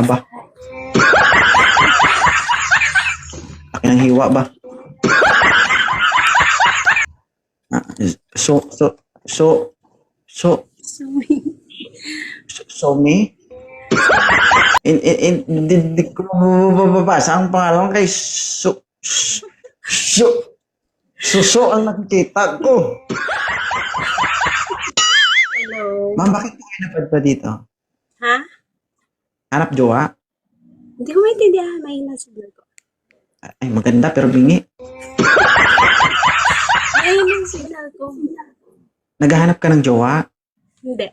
Aba, laki ng hiwa ba? Ah, so, so, so, so, Sorry. so me? Hindi ko mababasa ang pangalan kay Suso ang nakikita ko. Hello. Ma'am, bakit kayo napadpa dito? Ha? Hanap jowa? Hindi ko maintindihan. Mahina siguro ko. Ay, maganda pero bingi. Mahina yung signal ko. Naghahanap ka ng jowa? Hindi.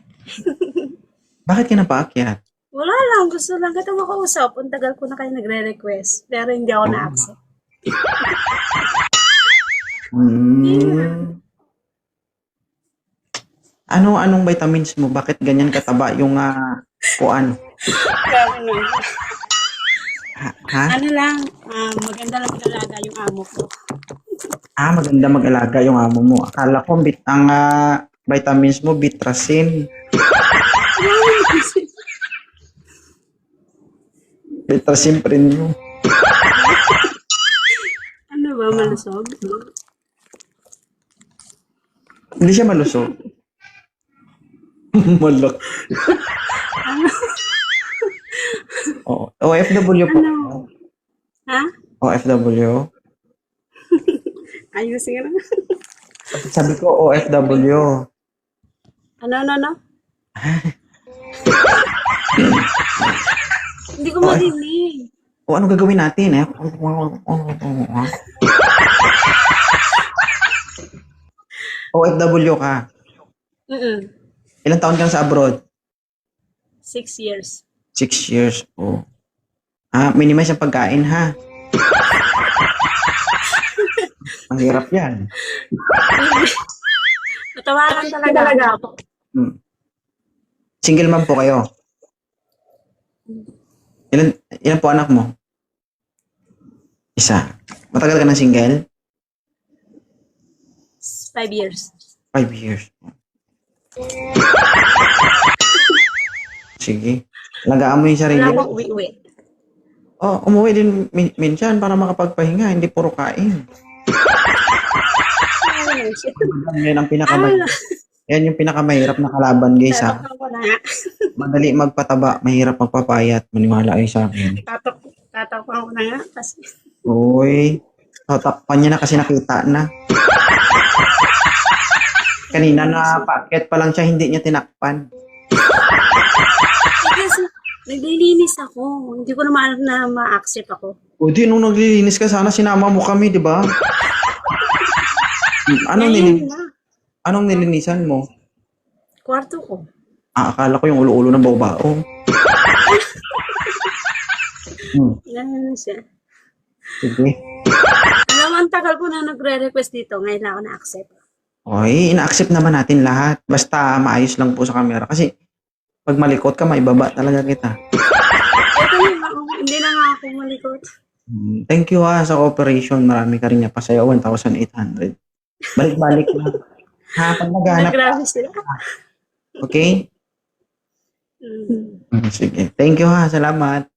Bakit ka napaakyat? Wala lang. Gusto lang kita makausap. Ang tagal ko na kayo nagre-request. Pero hindi ako na-accept. Anong vitamins mo? Bakit ganyan kataba yung kuan? Ano? Ha? Ano lang. Maganda lang pinalaga yung amo ko. Maganda mag-alaga yung amo mo. Akala ko ang vitamins mo, Bitrasin. Bitrasin Premium. Ano ba? Malusog? Hindi siya malusog. Malak. Oo. OFW po. Ano? Ha? OFW. Ayusin ka na. Sabi ko OFW. Ano? Hindi ko marinig. O ano gagawin natin OFW ka. Ilang taon kang sa abroad? 6 years. 6 years. Oh. Minimize ang pagkain ha. Mahirap yan. Natawaran talaga ako. Single mom po kayo? Ilan po anak mo? Isa. Matagal ka na single? 5 years. 5 years. Sige. Lagaan mo yung sarili. Wala akong uwi-uwi. Umuwi din minsan para makapagpahinga, hindi puro kain. Yan yung pinakamahirap na kalaban, guys, ha. Madali magpataba, mahirap magpapayat. Maniwala kayo sa akin. Tatakpan ko na nga kasi. Uy, tatakpan niya na kasi nakita na. Kanina na paakyat pa lang siya, hindi niya tinakpan. Kasi naglilinis ako. Hindi ko naman alam na ma-accept ako. O di, nung naglilinis ka, sana sinama mo kami, di ba? Anong nilinisan mo? Kwarto ko. Akala ko yung ulo-ulo ng bao-bao. Ganun siya. Sige. Alam mo, ang tagal ko na nagre-request dito. Ngayon lang ako na-accept. Okay, ina-accept naman natin lahat. Basta maayos lang po sa camera. Kasi pag malikot ka, maibaba talaga kita. Ito yun, hindi na nga ako malikot. Thank you sa cooperation. Marami ka rin niya pa sa'yo. 1,800. Balik-balik lang. Pag naghanap Grabe sila. Okay? Sige. Thank you Salamat.